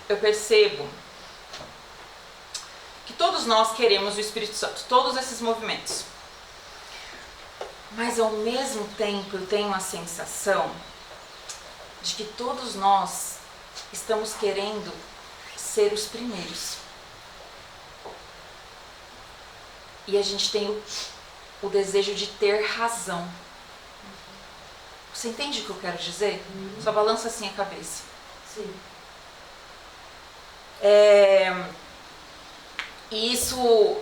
eu percebo que todos nós queremos o Espírito Santo, todos esses movimentos. Mas ao mesmo tempo eu tenho a sensação de que todos nós estamos querendo ser os primeiros. E a gente tem o desejo de ter razão. Você entende o que eu quero dizer? Só balança assim a cabeça. Sim. E isso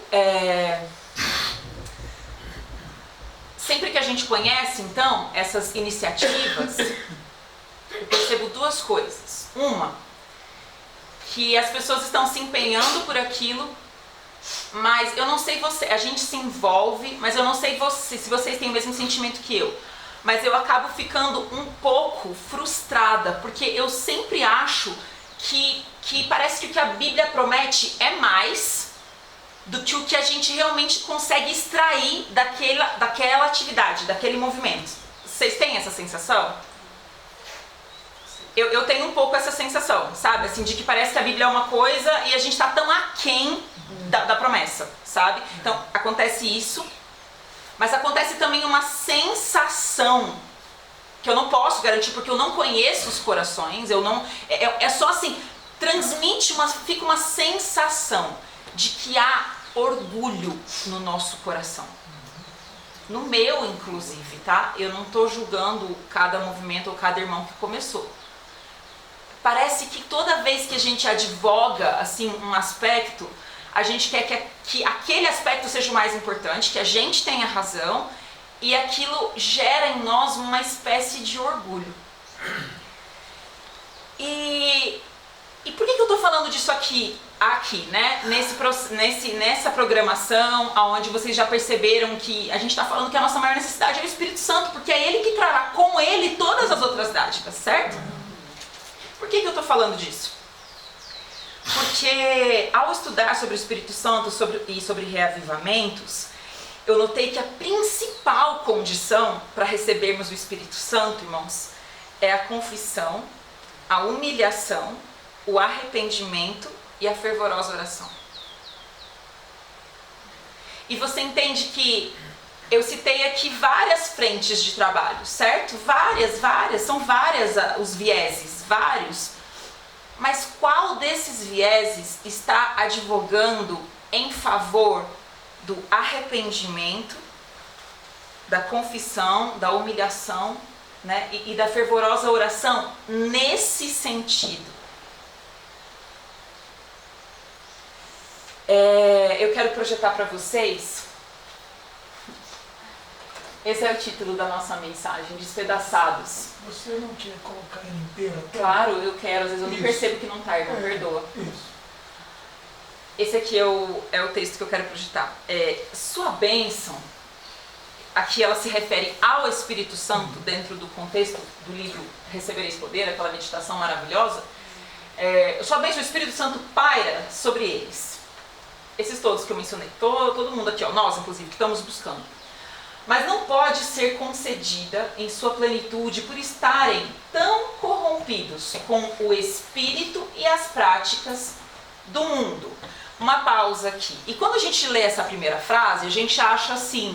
sempre que a gente conhece, então, essas iniciativas, eu percebo duas coisas. Uma, que as pessoas estão se empenhando por aquilo, mas eu não sei você, a gente se envolve, mas eu não sei se vocês têm o mesmo sentimento que eu. Mas eu acabo ficando um pouco frustrada, porque eu sempre acho que parece que o que a Bíblia promete é mais do que o que a gente realmente consegue extrair daquela atividade, daquele movimento. Vocês têm essa sensação? Eu tenho um pouco essa sensação, sabe? Assim, de que parece que a Bíblia é uma coisa e a gente está tão aquém da promessa, sabe? Então, acontece isso, mas acontece também uma sensação que eu não posso garantir porque eu não conheço os corações, é só assim, fica uma sensação de que há orgulho no nosso coração. No meu, inclusive, tá? Eu não estou julgando cada movimento ou cada irmão que começou. Parece que toda vez que a gente advoga, assim, um aspecto, a gente quer que aquele aspecto seja o mais importante, que a gente tenha razão, e aquilo gera em nós uma espécie de orgulho. E por que eu estou falando disso aqui, né? Nessa programação, onde vocês já perceberam que a gente está falando que a nossa maior necessidade é o Espírito Santo, porque é Ele que trará com Ele todas as outras dádivas, certo? Por que eu estou falando disso? Porque ao estudar sobre o Espírito Santo e sobre reavivamentos, eu notei que a principal condição para recebermos o Espírito Santo, irmãos, é a confissão, a humilhação, o arrependimento e a fervorosa oração. E você entende que eu citei aqui várias frentes de trabalho, certo? Várias, são várias os vieses, vários. Mas qual desses vieses está advogando em favor do arrependimento, da confissão, da humilhação, né, e da fervorosa oração nesse sentido? Eu quero projetar para vocês. Esse é o título da nossa mensagem, Despedaçados. Você não quer colocar ele inteiro? Claro, eu quero, às vezes eu nem percebo que não está, irmão, perdoa. Isso. Esse aqui é o texto que eu quero projetar. Sua bênção, aqui ela se refere ao Espírito Santo, dentro do contexto do livro Recebereis Poder, aquela meditação maravilhosa. Sua bênção, o Espírito Santo paira sobre eles. Esses todos que eu mencionei, todo mundo aqui, nós inclusive, que estamos buscando. Mas não pode ser concedida em sua plenitude por estarem tão corrompidos com o espírito e as práticas do mundo. Uma pausa aqui. E quando a gente lê essa primeira frase, a gente acha assim,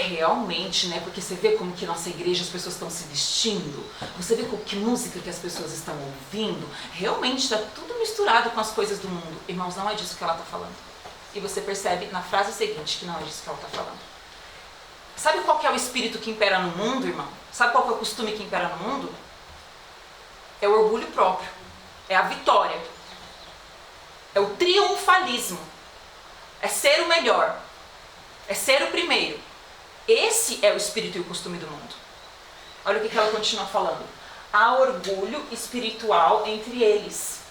realmente, né? Porque você vê como que nossa igreja as pessoas estão se vestindo, você vê que música que as pessoas estão ouvindo, realmente está tudo misturado com as coisas do mundo. Irmãos, não é disso que ela está falando. E você percebe na frase seguinte que não é disso que ela está falando. Sabe qual que é o espírito que impera no mundo, irmão? Sabe qual que é o costume que impera no mundo? É o orgulho próprio, é a vitória, é o triunfalismo, é ser o melhor, é ser o primeiro. Esse é o espírito e o costume do mundo. Olha o que ela continua falando. Há orgulho espiritual entre eles.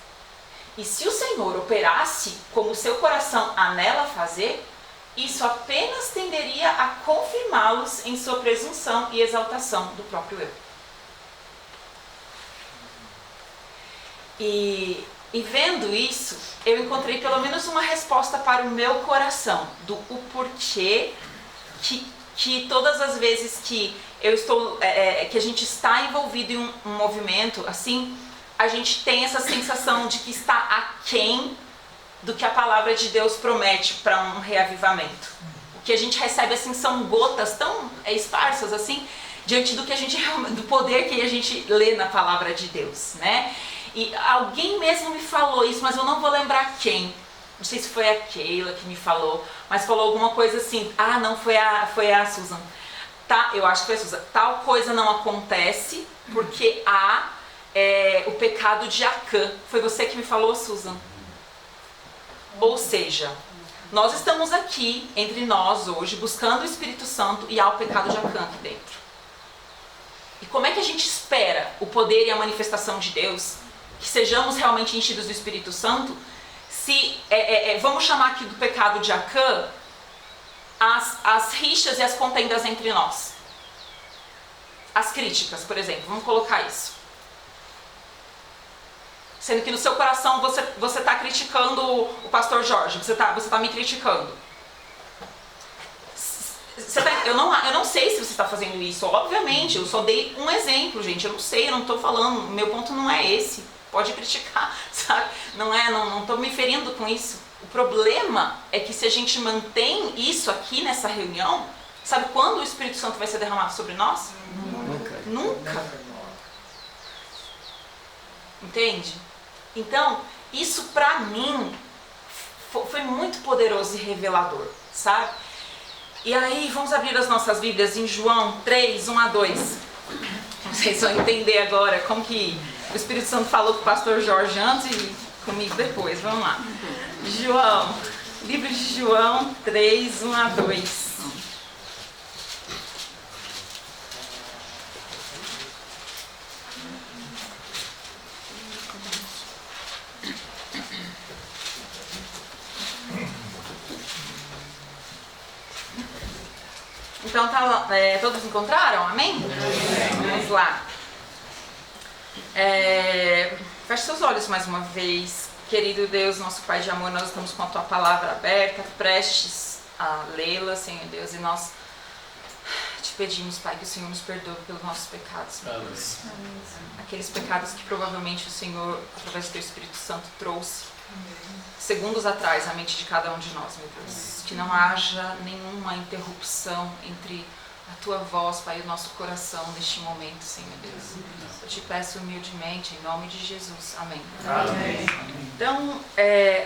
E se o Senhor operasse como o seu coração anela fazer, isso apenas tenderia a confirmá-los em sua presunção e exaltação do próprio eu. E vendo isso, eu encontrei pelo menos uma resposta para o meu coração, do porquê que todas as vezes que eu estou, que a gente está envolvido em um movimento, assim, a gente tem essa sensação de que está aquém do que a palavra de Deus promete para um reavivamento. O que a gente recebe assim são gotas tão esparsas assim, diante do que a gente, do poder que a gente lê na palavra de Deus, né? E alguém mesmo me falou isso, mas eu não vou lembrar quem. Não sei se foi a Keila que me falou, mas falou alguma coisa assim. Ah, não, foi a Susan. Tá, eu acho que foi a Susan. Tal coisa não acontece porque há o pecado de Acã. Foi você que me falou, Susan? Ou seja, nós estamos aqui, entre nós hoje, buscando o Espírito Santo e há o pecado de Acã aqui dentro. E como é que a gente espera o poder e a manifestação de Deus, que sejamos realmente enchidos do Espírito Santo, se, vamos chamar aqui do pecado de Acã, as rixas e as contendas entre nós? As críticas, por exemplo, vamos colocar isso. Sendo que no seu coração você está criticando o pastor Jorge, você tá me criticando. Eu não sei se você está fazendo isso, obviamente, eu só dei um exemplo, gente, eu não sei, eu não estou falando, meu ponto não é esse, pode criticar, sabe? Não estou me ferindo com isso. O problema é que se a gente mantém isso aqui nessa reunião, sabe quando o Espírito Santo vai ser derramado sobre nós? Nunca. Entende? Então, isso pra mim foi muito poderoso e revelador, sabe? E aí, vamos abrir as nossas Bíblias em João 3, 1 a 2. Vocês vão entender agora como que o Espírito Santo falou com o pastor Jorge antes e comigo depois. Vamos lá. Livro de João 3, 1 a 2. Então, todos encontraram? Amém? Vamos lá. Feche seus olhos mais uma vez. Querido Deus, nosso Pai de amor, nós estamos com a Tua palavra aberta, prestes a lê-la, Senhor Deus, e nós te pedimos, Pai, que o Senhor nos perdoe pelos nossos pecados. Aqueles pecados que provavelmente o Senhor, através do Teu Espírito Santo, trouxe segundos atrás à mente de cada um de nós, meu Deus. Que não haja nenhuma interrupção entre a Tua voz, Pai, e o nosso coração neste momento, Senhor Deus. Eu te peço humildemente, em nome de Jesus. Amém. Amém. Então,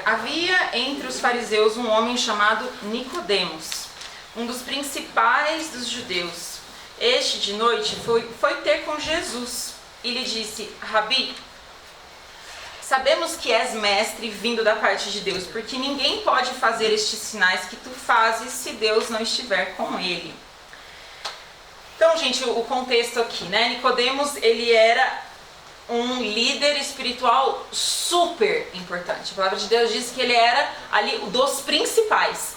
havia entre os fariseus um homem chamado Nicodemos, um dos principais dos judeus. Este, de noite, foi ter com Jesus e lhe disse: Rabi, sabemos que és mestre vindo da parte de Deus, porque ninguém pode fazer estes sinais que tu fazes se Deus não estiver com ele. Então, gente, o contexto aqui, né? Nicodemos, ele era um líder espiritual super importante. A palavra de Deus diz que ele era ali um dos principais.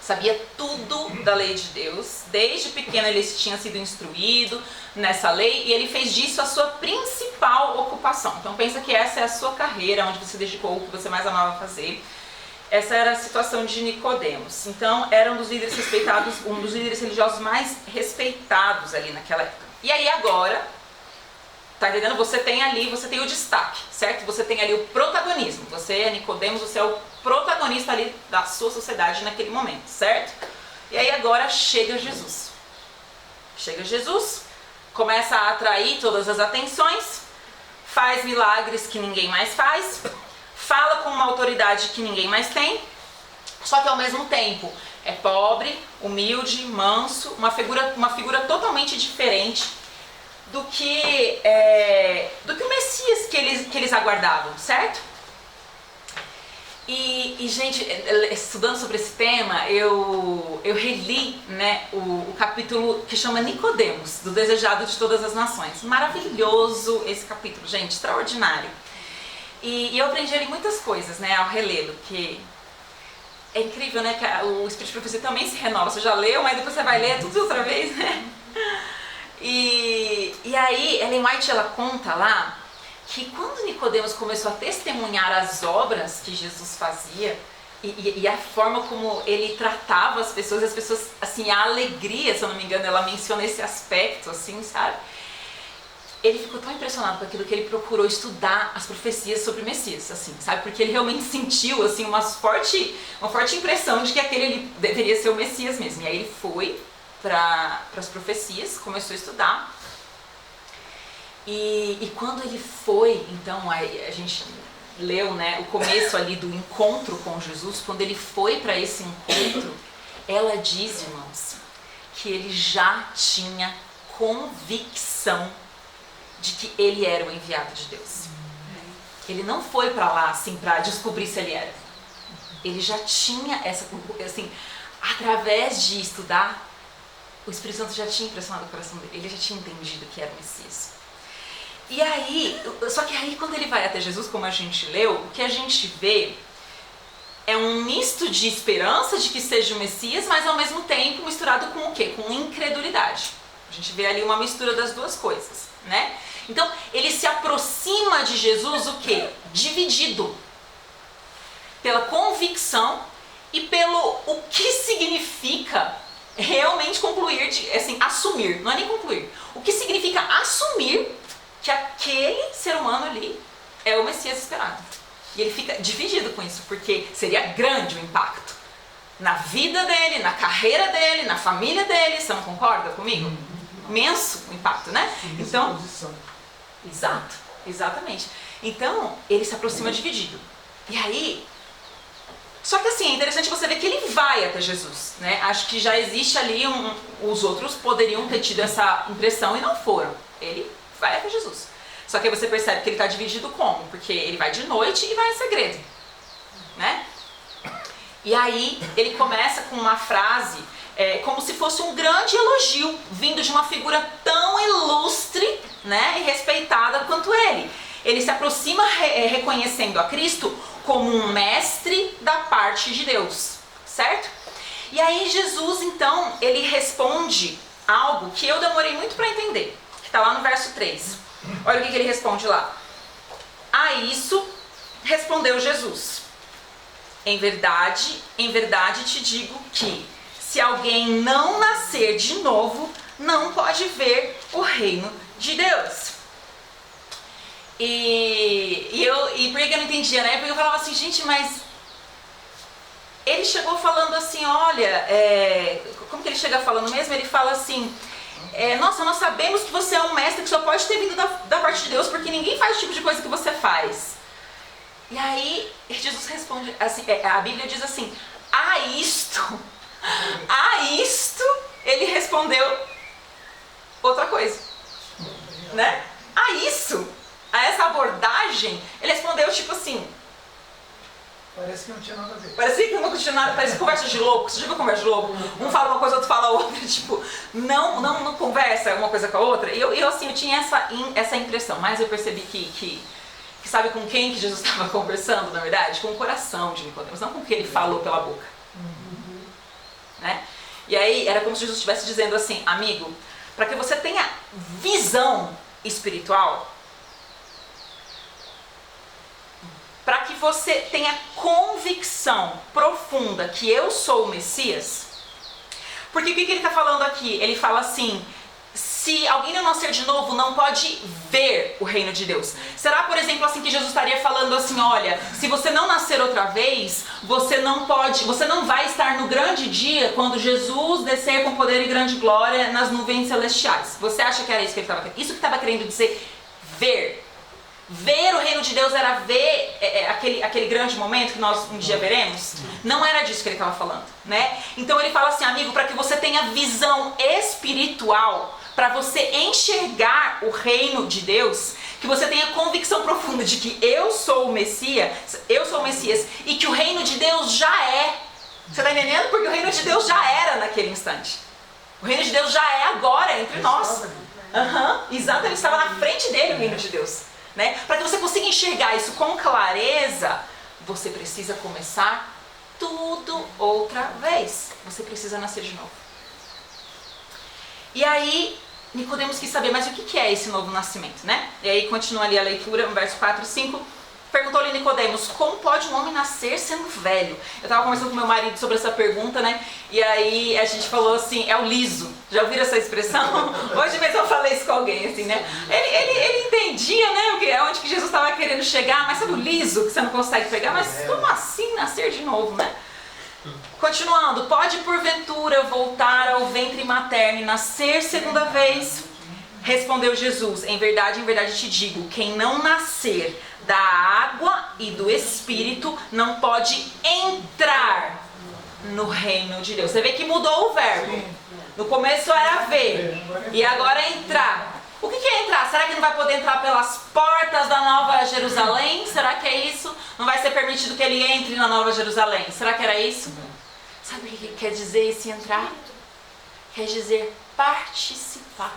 Sabia tudo da lei de Deus. Desde pequeno ele tinha sido instruído nessa lei e ele fez disso a sua principal ocupação. Então pensa que essa é a sua carreira, onde você dedicou o que você mais amava fazer. Essa era a situação de Nicodemos. Então era um dos líderes respeitados, um dos líderes religiosos mais respeitados ali naquela época. E aí agora, tá entendendo? Você tem o destaque, certo? Você tem ali o protagonismo. Você é Nicodemos, você é o protagonista ali da sua sociedade naquele momento, certo? E aí agora chega Jesus. Chega Jesus, começa a atrair todas as atenções, faz milagres que ninguém mais faz, fala com uma autoridade que ninguém mais tem, só que ao mesmo tempo é pobre, humilde, manso, uma figura totalmente diferente do que o Messias que eles aguardavam, certo? E gente, estudando sobre esse tema, eu reli, né, o capítulo que chama Nicodemos, do Desejado de Todas as Nações. Maravilhoso esse capítulo, gente, extraordinário. E eu aprendi ali muitas coisas, né, ao relê-lo, que é incrível, né, que o Espírito de Profecia também se renova. Você já leu, mas depois você vai ler tudo outra vez, né? E aí, Ellen White, ela conta lá que quando Nicodemos começou a testemunhar as obras que Jesus fazia e a forma como ele tratava as pessoas, assim, a alegria, se eu não me engano, ela menciona esse aspecto, assim, sabe? ele ficou tão impressionado com aquilo que ele procurou estudar as profecias sobre o Messias, assim, sabe? Porque ele realmente sentiu, assim, uma forte impressão de que aquele ele deveria ser o Messias mesmo. E aí ele foi para as profecias, começou a estudar. E quando ele foi, então, a gente leu, né, o começo ali do encontro com Jesus. Quando ele foi para esse encontro, ela diz, irmãos, que ele já tinha convicção de que ele era o enviado de Deus. Ele não foi para lá assim para descobrir se ele era. Ele já tinha essa, assim, através de estudar, o Espírito Santo já tinha impressionado o coração dele. Ele já tinha entendido que era o Messias. E aí, só que aí quando ele vai até Jesus, como a gente leu, o que a gente vê é um misto de esperança de que seja o Messias, mas ao mesmo tempo misturado com o quê? Com incredulidade. A gente vê ali uma mistura das duas coisas, né? Então, ele se aproxima de Jesus o quê? Dividido. Pela convicção e pelo o que significa realmente concluir, assim, assumir, não é nem concluir. O que significa assumir que aquele ser humano ali é o Messias esperado. E ele fica dividido com isso, porque seria grande o impacto na vida dele, na carreira dele, na família dele. Você não concorda comigo? Imenso o impacto, né? Então, exato, exatamente. Então, ele se aproxima dividido. E aí, só que assim, é interessante você ver que ele vai até Jesus, né? Acho que já existe ali os outros poderiam ter tido essa impressão e não foram. Ele vai até Jesus. Só que aí você percebe que ele está dividido como? Porque ele vai de noite e vai em segredo, né? E aí ele começa com uma frase como se fosse um grande elogio vindo de uma figura tão ilustre, né, e respeitada quanto ele. Ele se aproxima reconhecendo a Cristo como um mestre da parte de Deus, certo? E aí Jesus, então, ele responde algo que eu demorei muito para entender, que está lá no verso 3. Olha o que ele responde lá. A isso respondeu Jesus: em verdade te digo que se alguém não nascer de novo, não pode ver o reino de Deus. E por que eu não entendia, né? Porque eu falava assim, gente, mas ele chegou falando assim, olha, como que ele chega falando mesmo? Ele fala assim, nossa, nós sabemos que você é um mestre que só pode ter vindo da parte de Deus, porque ninguém faz o tipo de coisa que você faz. E aí Jesus responde assim, a Bíblia diz assim, a isto ele respondeu outra coisa, né? A essa abordagem, ele respondeu tipo assim, parece que não tinha nada a ver. Parece que não tinha nada, parece conversa de louco. Você já viu conversa de louco? Um fala uma coisa, outro fala outra, tipo, não conversa uma coisa com a outra. E eu assim, eu tinha essa impressão, mas eu percebi que sabe com quem que Jesus estava conversando, na verdade? Com o coração de Nicodemos, não com o que ele falou pela boca. Né? E aí era como se Jesus estivesse dizendo assim, amigo, para que você tenha visão espiritual, para que você tenha convicção profunda que eu sou o Messias, porque o que ele está falando aqui? Ele fala assim, se alguém não nascer de novo, não pode ver o reino de Deus. Será, por exemplo, assim que Jesus estaria falando assim, olha, se você não nascer outra vez, você não vai estar no grande dia, quando Jesus descer com poder e grande glória nas nuvens celestiais. Você acha que era isso que ele estava querendo? Isso que estava querendo dizer ver. Ver o reino de Deus era ver aquele grande momento que nós um dia veremos? Não era disso que ele estava falando, né? Então ele fala assim, amigo, para que você tenha visão espiritual, para você enxergar o reino de Deus, que você tenha convicção profunda de que eu sou o Messias e que o reino de Deus já é. Você está entendendo? Porque o reino de Deus já era naquele instante. O reino de Deus já é agora entre nós. Exato, ele estava na frente dele, o reino de Deus. Né? Para que você consiga enxergar isso com clareza, você precisa começar tudo outra vez. Você precisa nascer de novo. E aí, Nicodemos quis saber, mas o que é esse novo nascimento, né? E aí continua ali a leitura, no verso 4 e 5. Perguntou-lhe Nicodemos, como pode um homem nascer sendo velho? Eu estava conversando com meu marido sobre essa pergunta, né? E aí a gente falou assim, é o liso. Já ouviram essa expressão? Hoje mesmo eu falei isso com alguém, assim, né? Ele entendia, né, onde que Jesus estava querendo chegar, mas sabe o liso que você não consegue pegar? Mas como assim nascer de novo, né? Continuando, pode porventura voltar ao ventre materno e nascer segunda vez? Respondeu Jesus, em verdade te digo, quem não nascer da água e do Espírito não pode entrar no reino de Deus. Você vê que mudou o verbo. No começo era ver, e agora é entrar. O que é entrar? Será que não vai poder entrar pelas portas da Nova Jerusalém? Será que é isso? Não vai ser permitido que ele entre na Nova Jerusalém? Será que era isso? Sabe o que quer dizer esse entrar? Quer dizer participar.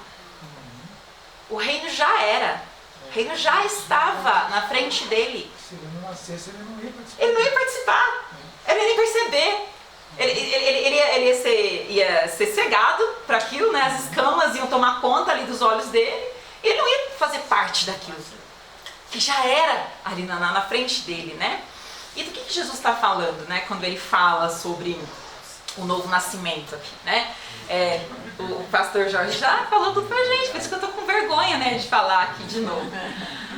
O reino já era. O reino já estava na frente dele. Se ele não nascesse, ele não ia participar. Ele não ia participar. Ele nem perceber. Ele ia ser cegado para aquilo, né? As escamas iam tomar conta ali dos olhos dele. E ele não ia fazer parte daquilo. Que já era ali na frente dele, né? E do que Jesus está falando, né? Quando ele fala sobre o novo nascimento aqui, né? O pastor Jorge já falou tudo pra gente, por isso que eu tô com vergonha, né, de falar aqui de novo.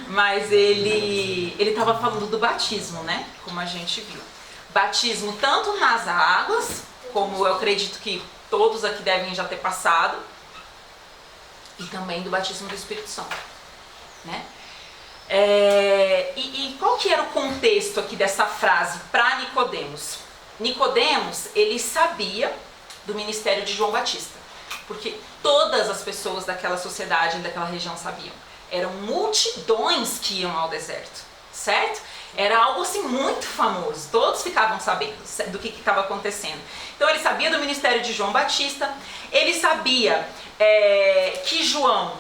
Mas ele estava falando do batismo, né? Como a gente viu. Batismo tanto nas águas, como eu acredito que todos aqui devem já ter passado, e também do batismo do Espírito Santo, né? E qual que era o contexto aqui dessa frase para Nicodemos? Nicodemos, ele sabia do ministério de João Batista, porque todas as pessoas daquela sociedade, daquela região sabiam. Eram multidões que iam ao deserto, certo? Era algo assim muito famoso, todos ficavam sabendo do que estava acontecendo. Então ele sabia do ministério de João Batista, ele sabia que João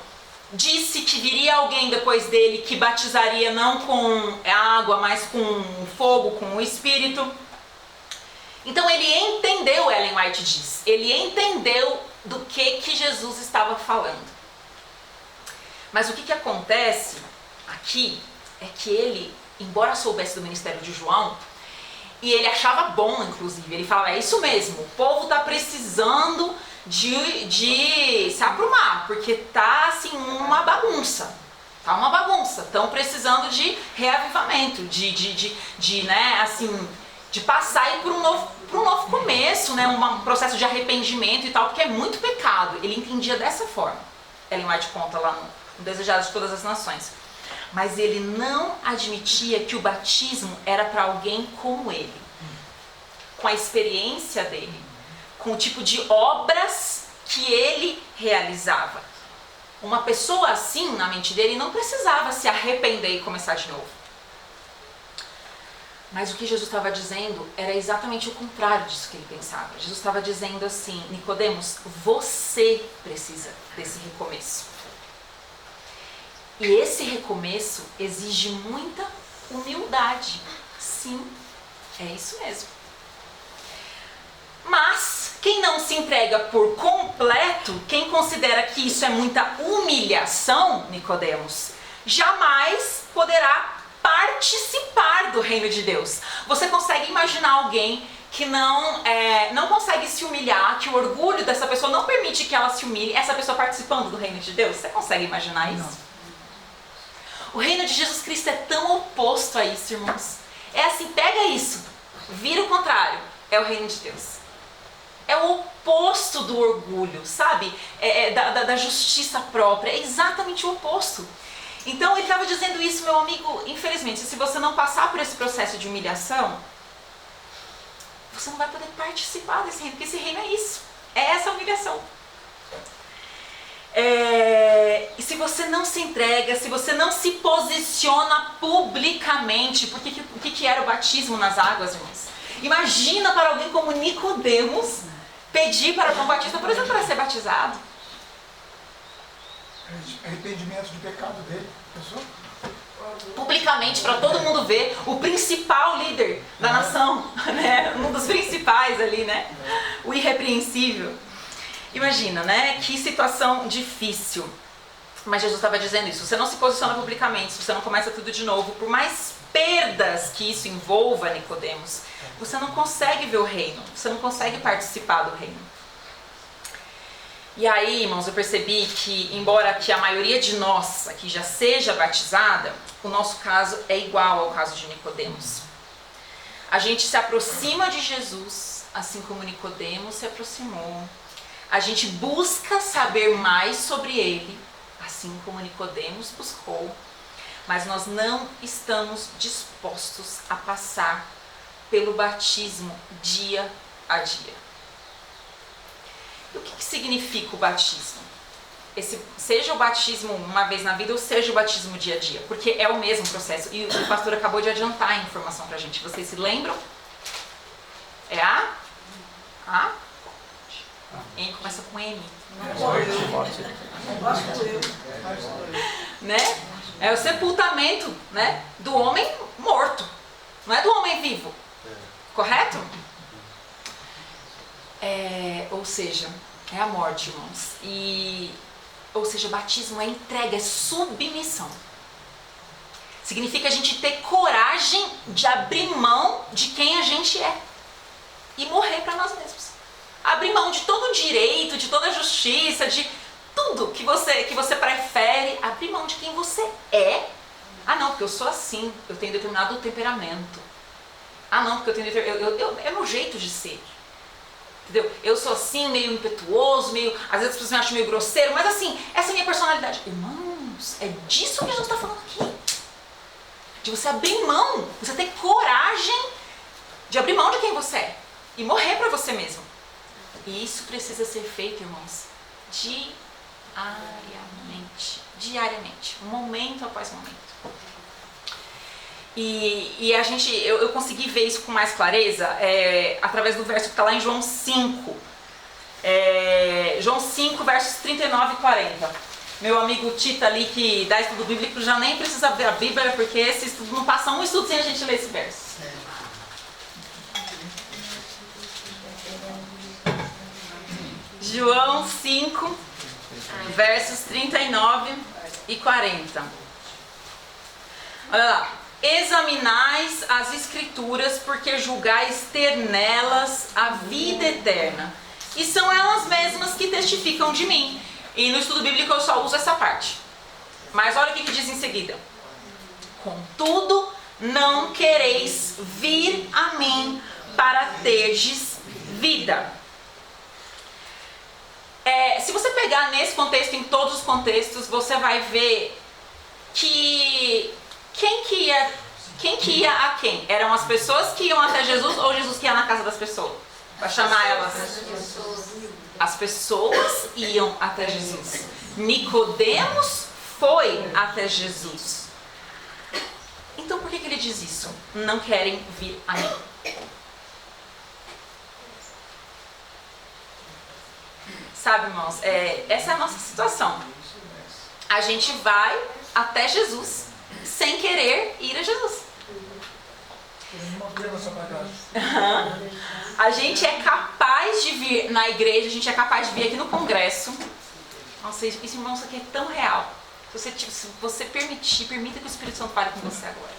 disse que viria alguém depois dele que batizaria não com água, mas com fogo, com o Espírito. Então ele entendeu, Ellen White diz, ele entendeu do que Jesus estava falando. Mas o que acontece aqui é que ele, embora soubesse do ministério de João, e ele achava bom, inclusive, ele falava, é isso mesmo, o povo está precisando de se aprumar, porque tá assim uma bagunça, tá uma bagunça, estão precisando de reavivamento, né, assim, de passar aí por um novo começo, né, um processo de arrependimento e tal, porque é muito pecado. Ele entendia dessa forma. Ellen White conta lá no Desejados de Todas as Nações. Mas ele não admitia que o batismo era para alguém como ele, com a experiência dele, com o tipo de obras que ele realizava. Uma pessoa assim, na mente dele, não precisava se arrepender e começar de novo. Mas o que Jesus estava dizendo era exatamente o contrário disso que ele pensava. Jesus estava dizendo assim, Nicodemos, você precisa desse recomeço. E esse recomeço exige muita humildade. Sim, é isso mesmo. Mas quem não se entrega por completo, quem considera que isso é muita humilhação, Nicodemos, jamais poderá participar do reino de Deus. Você consegue imaginar alguém que não consegue se humilhar, que o orgulho dessa pessoa não permite que ela se humilhe, essa pessoa participando do reino de Deus? Você consegue imaginar isso? Não. O reino de Jesus Cristo é tão oposto a isso, irmãos. É assim, pega isso, vira o contrário, é o reino de Deus. É o oposto do orgulho, sabe? Da justiça própria, é exatamente o oposto. Então ele estava dizendo isso, meu amigo, infelizmente, se você não passar por esse processo de humilhação, você não vai poder participar desse reino, porque esse reino é isso, é essa humilhação. E se você não se entrega, se você não se posiciona publicamente, porque o que era o batismo nas águas, irmãos? Imagina para alguém como Nicodemos pedir para João Batista, por exemplo, para ser batizado. Arrependimento de pecado dele, pessoal. Publicamente, para todo mundo ver, o principal líder da nação, né? Um dos principais ali, né? O irrepreensível. Imagina, né? Que situação difícil. Mas Jesus estava dizendo isso, você não se posiciona publicamente, se você não começa tudo de novo, por mais perdas que isso envolva, Nicodemos, você não consegue ver o reino, você não consegue participar do reino. E aí, irmãos, eu percebi que, embora que a maioria de nós aqui já seja batizada, o nosso caso é igual ao caso de Nicodemos. A gente se aproxima de Jesus, assim como Nicodemos se aproximou. A gente busca saber mais sobre ele, assim como Nicodemos buscou. Mas nós não estamos dispostos a passar pelo batismo dia a dia. E o que significa o batismo? Seja o batismo uma vez na vida ou seja o batismo dia a dia, porque é o mesmo processo. E o pastor acabou de adiantar a informação pra gente. Vocês se lembram? É a? M começa com M. Né? É o sepultamento, né, do homem morto, não é do homem vivo. Correto? Ou seja, é a morte, irmãos. Ou seja, batismo é entrega, é submissão. Significa a gente ter coragem de abrir mão de quem a gente é e morrer para nós mesmos. Abrir mão de todo o direito, de toda a justiça, de tudo que você prefere, abrir mão de quem você é. Ah não, porque eu sou assim, eu tenho determinado temperamento. Ah não, porque eu tenho é meu jeito de ser. Entendeu? Eu sou assim, meio impetuoso, às vezes as pessoas me acham meio grosseiro, mas assim, essa é a minha personalidade. Irmãos, é disso que Jesus está falando aqui. De você abrir mão, você ter coragem de abrir mão de quem você é e morrer para você mesmo. E isso precisa ser feito, irmãos, diariamente, momento após momento. E eu consegui ver isso com mais clareza através do verso que está lá em João 5. João 5, versos 39 e 40. Meu amigo Tita ali, que dá estudo bíblico, já nem precisa ver a Bíblia, porque esse estudo não passa um estudo sem a gente ler esse verso. João 5, versos 39 e 40. Olha lá. Examinais as escrituras, porque julgais ter nelas a vida eterna. E são elas mesmas que testificam de mim. E no estudo bíblico eu só uso essa parte. Mas olha o que diz em seguida. Contudo, não quereis vir a mim para terdes vida. Se você pegar nesse contexto, em todos os contextos, você vai ver que quem que ia a quem? Eram as pessoas que iam até Jesus ou Jesus que ia na casa das pessoas? Para chamar elas? As pessoas iam até Jesus. Nicodemos foi até Jesus. Então por que ele diz isso? Não querem vir a mim. Sabe, irmãos, essa é a nossa situação. A gente vai até Jesus sem querer ir a Jesus. A gente é capaz de vir na igreja, a gente é capaz de vir aqui no congresso. Nossa, isso, irmão, isso aqui é tão real. Se você permita que o Espírito Santo fale com você agora.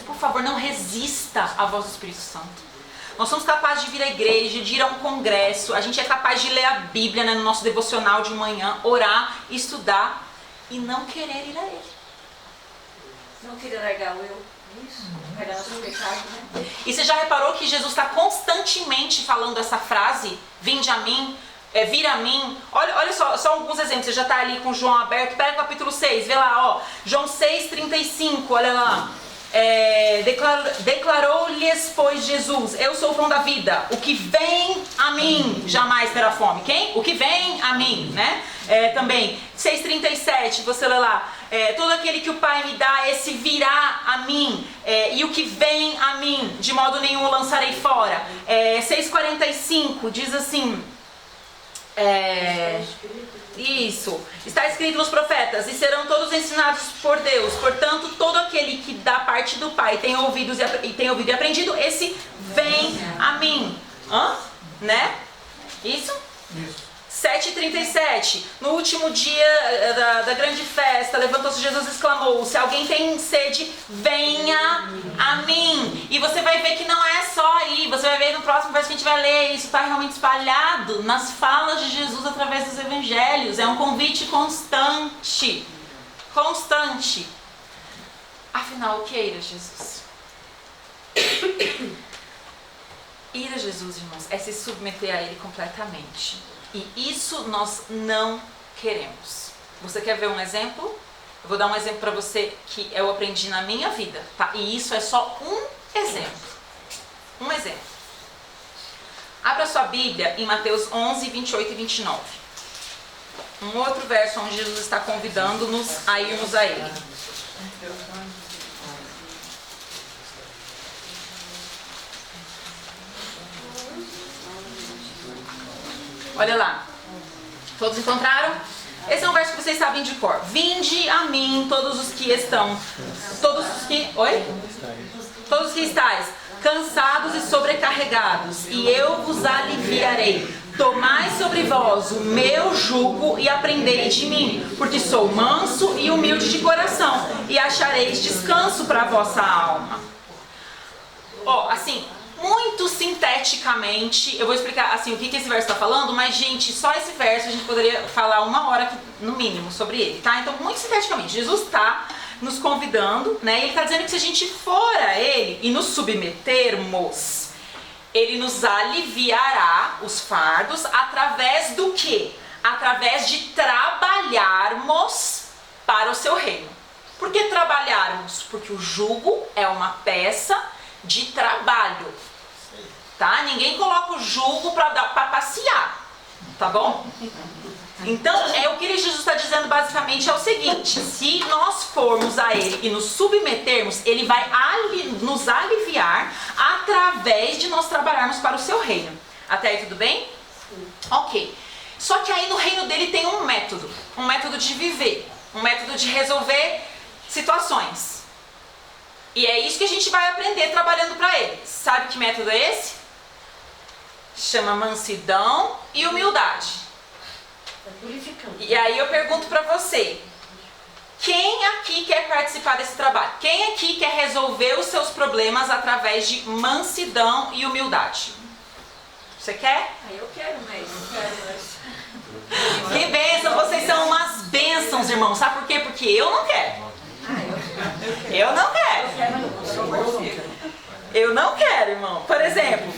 Por favor, não resista à voz do Espírito Santo. Nós somos capazes de vir à igreja, de ir a um congresso. A gente é capaz de ler a Bíblia, né, no nosso devocional de manhã, orar, estudar e não querer ir a Ele. Não querer largar o eu. Isso. Largar nosso pecado, né? E você já reparou que Jesus está constantemente falando essa frase? Vinde a mim, vir a mim. Olha só alguns exemplos. Você já está ali com João aberto. Pega o capítulo 6, vê lá, ó. João 6, 35, olha lá. Declarou-lhes, pois, Jesus: eu sou o pão da vida, o que vem a mim jamais terá fome. Quem? O que vem a mim, né? Também 6,37, você lê lá, todo aquele que o Pai me dá, esse virá a mim, e o que vem a mim, de modo nenhum o lançarei fora. 6,45 diz assim, isso, está escrito nos profetas: e serão todos ensinados por Deus. Portanto, todo aquele que da parte do Pai tem ouvido e aprendido, esse vem a mim. Né? Isso? 7h37, no último dia da grande festa, levantou-se Jesus e exclamou: se alguém tem sede, venha a mim. E você vai ver que não é só aí, você vai ver no próximo verso que a gente vai ler, isso está realmente espalhado nas falas de Jesus através dos evangelhos. É um convite constante. Constante. Afinal, o que é ir a Jesus? Ir a Jesus, irmãos, é se submeter a Ele completamente. E isso nós não queremos. Você quer ver um exemplo? Eu vou dar um exemplo para você que eu aprendi na minha vida, tá? E isso é só um exemplo. Um exemplo. Abra sua Bíblia em Mateus 11, 28 e 29. Um outro verso onde Jesus está convidando-nos a irmos a Ele. Olha lá. Todos encontraram? Esse é um verso que vocês sabem de cor. Vinde a mim todos os que estão... Todos os que... Oi? Todos os que estáis cansados e sobrecarregados, e eu vos aliviarei. Tomai sobre vós o meu jugo e aprendei de mim, porque sou manso e humilde de coração, e achareis descanso para a vossa alma. Ó, assim... Muito sinteticamente, eu vou explicar assim o que esse verso está falando, mas gente, só esse verso a gente poderia falar 1 hora no mínimo sobre ele, tá? Então, muito sinteticamente, Jesus está nos convidando, né? Ele está dizendo que se a gente for a Ele e nos submetermos, Ele nos aliviará os fardos através do quê? Através de trabalharmos para o seu reino. Por que trabalharmos? Porque o jugo é uma peça de trabalho, tá? Ninguém coloca o jugo para passear, tá bom? Então, o que Jesus está dizendo basicamente é o seguinte: se nós formos a Ele e nos submetermos, Ele vai nos aliviar através de nós trabalharmos para o seu reino. Até aí tudo bem? Ok. Só que aí no reino dele tem um método de viver, um método de resolver situações. E é isso que a gente vai aprender trabalhando para Ele. Sabe que método é esse? Chama mansidão e humildade. E aí eu pergunto para você, quem aqui quer participar desse trabalho? Quem aqui quer resolver os seus problemas através de mansidão e humildade? Você quer? Eu quero, mas não quero mais. Que bênção, vocês são umas bênçãos, irmãos. Sabe por quê? Porque eu não quero. Eu não quero. Eu não quero, irmão. Por exemplo,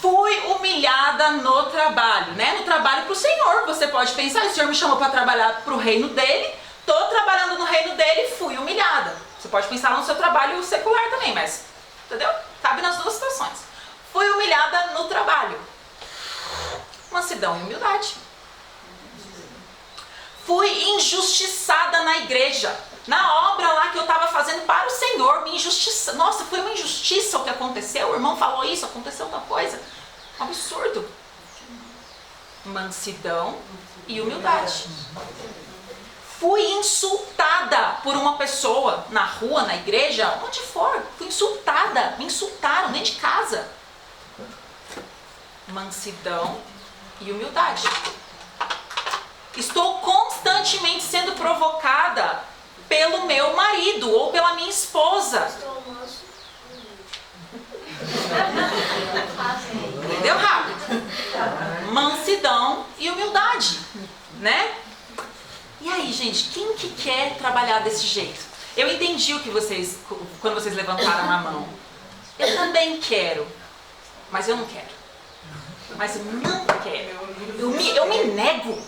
fui humilhada no trabalho, né? No trabalho para o Senhor. Você pode pensar, o Senhor me chamou para trabalhar para o reino dele, estou trabalhando no reino dele e fui humilhada. Você pode pensar no seu trabalho secular também, mas, entendeu? Cabe nas duas situações. Fui humilhada no trabalho. Mansidão e humildade. Fui injustiçada na igreja. Na obra lá que eu estava fazendo para o Senhor, me injustiça. Nossa, foi uma injustiça o que aconteceu. O irmão falou isso, aconteceu outra coisa. Um absurdo. Mansidão e humildade. Fui insultada por uma pessoa na rua, na igreja, onde for. Fui insultada, me insultaram dentro de casa. Mansidão e humildade. Estou constantemente sendo provocada pelo meu marido ou pela minha esposa. Entendeu? Rápido. Mansidão e humildade, né? E aí, gente, quem que quer trabalhar desse jeito? Eu entendi o que vocês, quando vocês levantaram a mão. Eu também quero, mas eu não quero. Mas eu não quero. Eu me nego.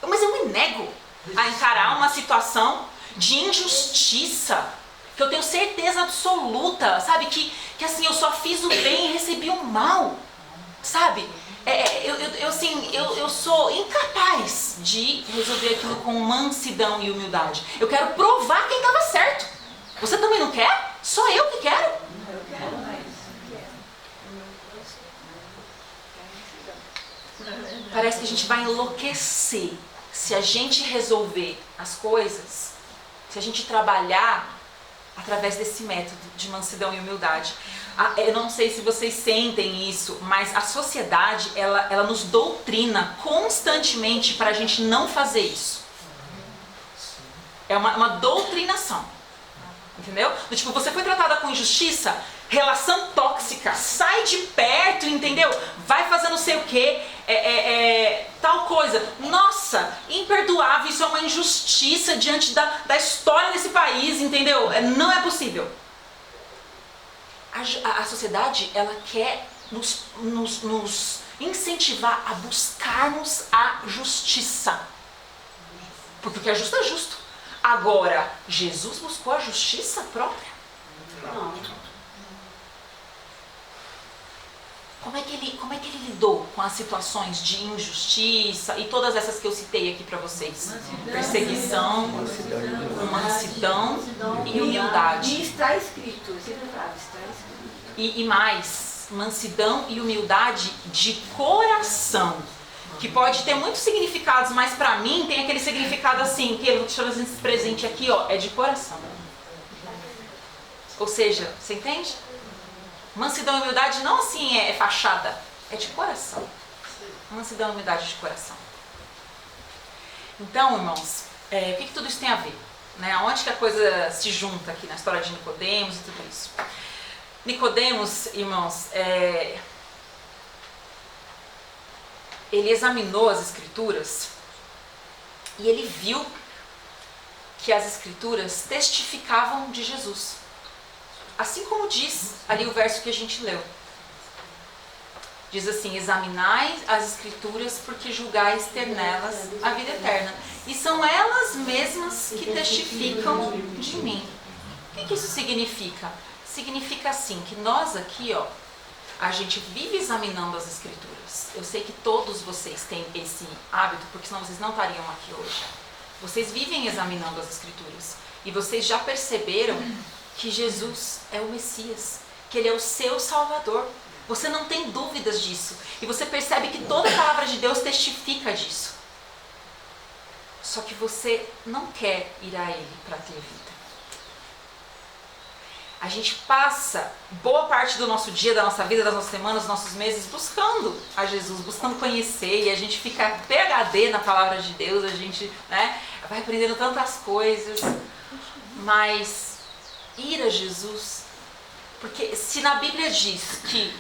Mas eu me nego a encarar uma situação de injustiça, que eu tenho certeza absoluta, sabe, que assim, eu só fiz o bem e recebi o mal, sabe, eu sou incapaz de resolver aquilo com mansidão e humildade. Eu quero provar quem estava certo. Você também não quer? Só eu que quero? Eu quero mais. Parece que a gente vai enlouquecer se a gente resolver as coisas, se a gente trabalhar através desse método de mansidão e humildade. Eu não sei se vocês sentem isso, mas a sociedade, ela nos doutrina constantemente para a gente não fazer isso. É uma doutrinação. Entendeu? Tipo, você foi tratada com injustiça, relação tóxica, sai de perto, entendeu? Vai fazer não sei o que, tal coisa. Nossa, imperdoável, isso é uma injustiça diante da história desse país, entendeu? Não é possível. A sociedade, ela quer nos incentivar a buscarmos a justiça. Porque o que é justo é justo. Agora, Jesus buscou a justiça própria? Não. Como é que ele lidou com as situações de injustiça e todas essas que eu citei aqui para vocês? Perseguição, mansidão e humildade. E está escrito, sempre fala, está escrito. E mais, mansidão e humildade de coração. Que pode ter muitos significados, mas para mim tem aquele significado assim, que eu vou deixar esse presente aqui, ó, é de coração. Ou seja, você entende? Mansidão e humildade não assim é fachada, é de coração. Mansidão e humildade de coração. Então, irmãos, o que tudo isso tem a ver? Né? Onde que a coisa se junta aqui na história de Nicodemos e tudo isso? Nicodemos, irmãos, ele examinou as escrituras e ele viu que as escrituras testificavam de Jesus. Assim como diz ali o verso que a gente leu. Diz assim, examinai as escrituras porque julgais ter nelas a vida eterna. E são elas mesmas que testificam de mim. O que isso significa? Significa assim, que nós aqui, ó, a gente vive examinando as escrituras. Eu sei que todos vocês têm esse hábito, porque senão vocês não estariam aqui hoje. Vocês vivem examinando as escrituras. E vocês já perceberam que Jesus é o Messias, que Ele é o seu Salvador. Você não tem dúvidas disso. E você percebe que toda a palavra de Deus testifica disso. Só que você não quer ir a Ele para ter vida. A gente passa boa parte do nosso dia, da nossa vida, das nossas semanas, dos nossos meses buscando a Jesus, buscando conhecer, e a gente fica PhD na palavra de Deus, a gente, né, vai aprendendo tantas coisas, mas ir a Jesus, porque se na Bíblia diz que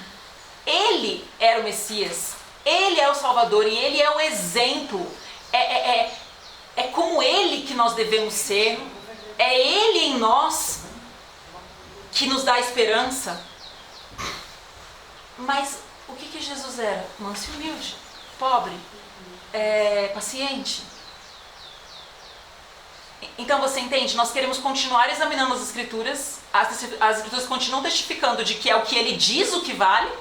Ele era o Messias, Ele é o Salvador e Ele é o exemplo, é como Ele que nós devemos ser, é Ele em nós que nos dá esperança. Mas o que Jesus era? Manso e humilde, pobre, paciente. Então você entende? Nós queremos continuar examinando as escrituras, as escrituras continuam testificando de que é o que ele diz o que vale,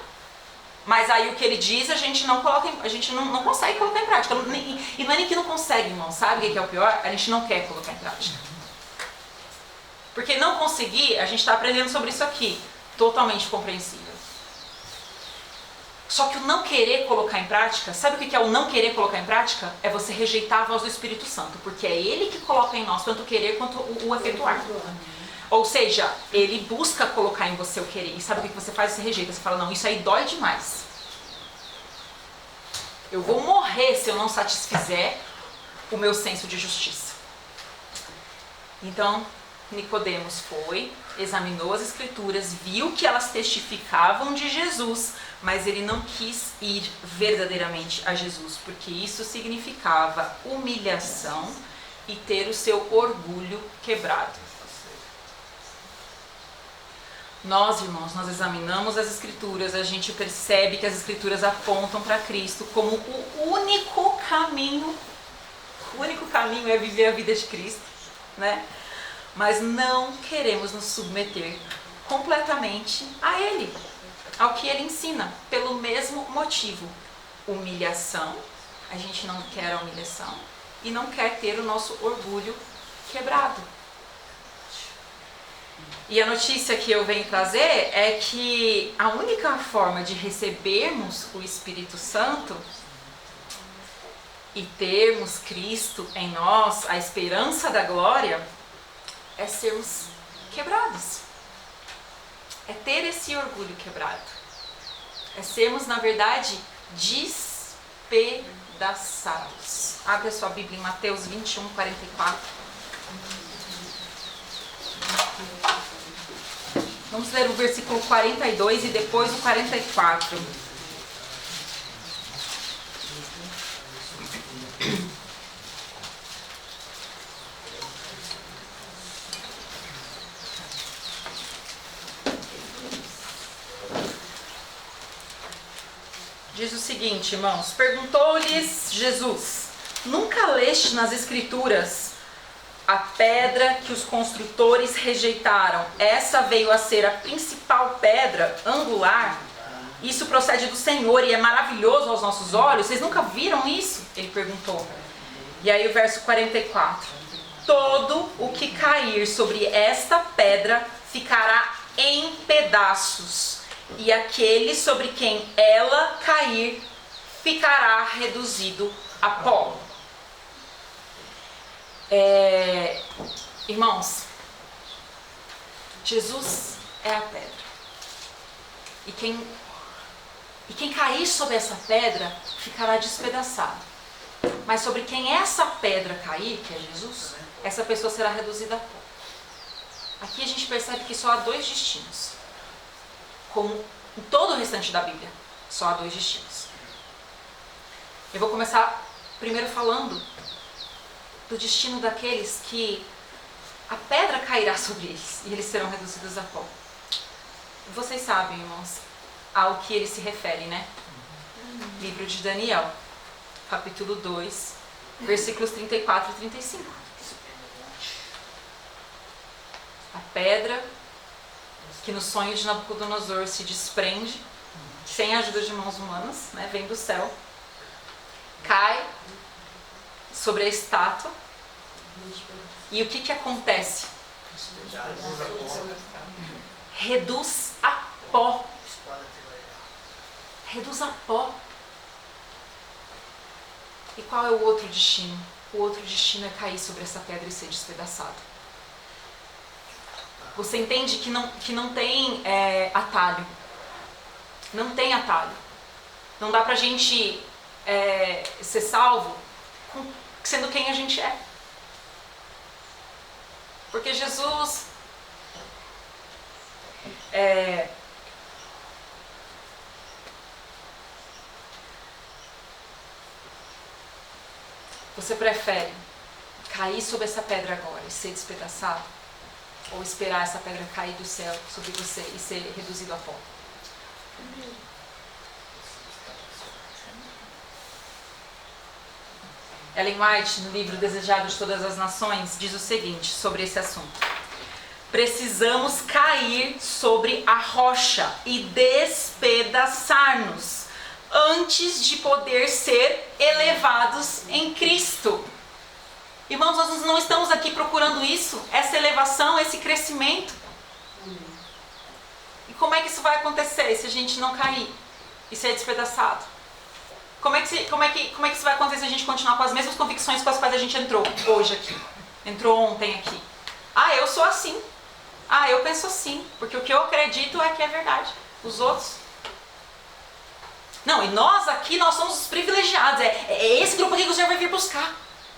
mas aí o que ele diz a gente não consegue colocar em prática. E não é nem que não consegue, irmão, sabe o que é o pior? A gente não quer colocar em prática. Porque não conseguir, a gente está aprendendo sobre isso aqui, totalmente compreensível. Só que o não querer colocar em prática, sabe o que é o não querer colocar em prática? É você rejeitar a voz do Espírito Santo, porque é Ele que coloca em nós tanto o querer quanto o efetuar. Ou seja, Ele busca colocar em você o querer, e sabe o que você faz? Você rejeita, você fala, não, isso aí dói demais. Eu vou morrer se eu não satisfizer o meu senso de justiça. Então, Nicodemos foi, examinou as escrituras, viu que elas testificavam de Jesus, mas ele não quis ir verdadeiramente a Jesus, porque isso significava humilhação e ter o seu orgulho quebrado. Nós, irmãos, nós examinamos as escrituras, a gente percebe que as escrituras apontam para Cristo como o único caminho. O único caminho é viver a vida de Cristo, né? Mas não queremos nos submeter completamente a Ele, ao que Ele ensina, pelo mesmo motivo. Humilhação, a gente não quer a humilhação e não quer ter o nosso orgulho quebrado. E a notícia que eu venho trazer é que a única forma de recebermos o Espírito Santo e termos Cristo em nós, a esperança da glória, é sermos quebrados. É ter esse orgulho quebrado. É sermos, na verdade, despedaçados. Abre a sua Bíblia em Mateus 21, 44. Vamos ler o versículo 42 e depois o 44. Diz o seguinte, irmãos: perguntou-lhes Jesus: nunca leste nas Escrituras a pedra que os construtores rejeitaram? Essa veio a ser a principal pedra angular. Isso procede do Senhor e é maravilhoso aos nossos olhos. Vocês nunca viram isso? Ele perguntou. E aí o verso 44. Todo o que cair sobre esta pedra ficará em pedaços, e aquele sobre quem ela cair ficará reduzido a pó. Irmãos, Jesus é a pedra. E quem cair sobre essa pedra ficará despedaçado. Mas sobre quem essa pedra cair, que é Jesus, essa pessoa será reduzida a pó. Aqui a gente percebe que só há dois destinos. Como em todo o restante da Bíblia, só há dois destinos. Eu vou começar primeiro falando do destino daqueles que a pedra cairá sobre eles e eles serão reduzidos a pó. Vocês sabem, irmãos, ao que ele se refere, né? Livro de Daniel, capítulo 2, versículos 34 e 35. A pedra que no sonho de Nabucodonosor se desprende, sem a ajuda de mãos humanas, né, vem do céu, cai sobre a estátua, e o que acontece? Reduz a pó. Reduz a pó. E qual é o outro destino? O outro destino é cair sobre essa pedra e ser despedaçado. Você entende que não tem atalho. Não tem atalho. Não dá pra gente ser salvo sendo quem a gente é. Porque Jesus você prefere cair sobre essa pedra agora e ser despedaçado? Ou esperar essa pedra cair do céu sobre você e ser reduzido a pó? Ellen White, no livro Desejado de Todas as Nações, diz o seguinte sobre esse assunto: precisamos cair sobre a rocha e despedaçar-nos antes de poder ser elevados em Cristo. Irmãos, nós não estamos aqui procurando isso, essa elevação, esse crescimento. E como é que isso vai acontecer se a gente não cair e ser despedaçado? Como é que isso vai acontecer se a gente continuar com as mesmas convicções com as quais a gente entrou hoje aqui? Entrou ontem aqui. Ah, eu sou assim. Ah, eu penso assim. Porque o que eu acredito é que é verdade. Os outros... Não, e nós aqui, nós somos os privilegiados. É esse grupo aqui que o Senhor vai vir buscar.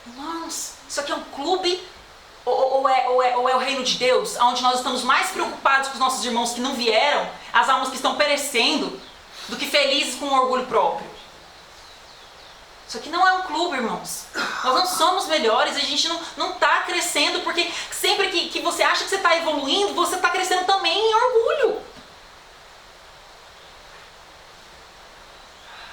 Irmãos, isso aqui é um clube ou é o reino de Deus, onde nós estamos mais preocupados com os nossos irmãos que não vieram, as almas que estão perecendo, do que felizes com o orgulho próprio? Isso aqui não é um clube, irmãos. Nós não somos melhores, a gente não está crescendo, porque sempre que você acha que você está evoluindo, você está crescendo também em orgulho.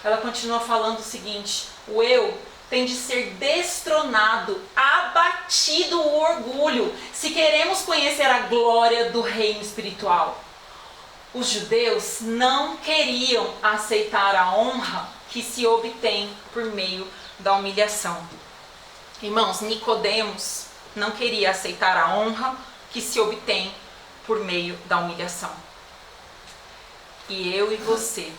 Ela continua falando o seguinte: o eu tem de ser destronado, abatido o orgulho, se queremos conhecer a glória do reino espiritual. Os judeus não queriam aceitar a honra que se obtém por meio da humilhação. Irmãos, Nicodemos não queria aceitar a honra que se obtém por meio da humilhação. E eu e você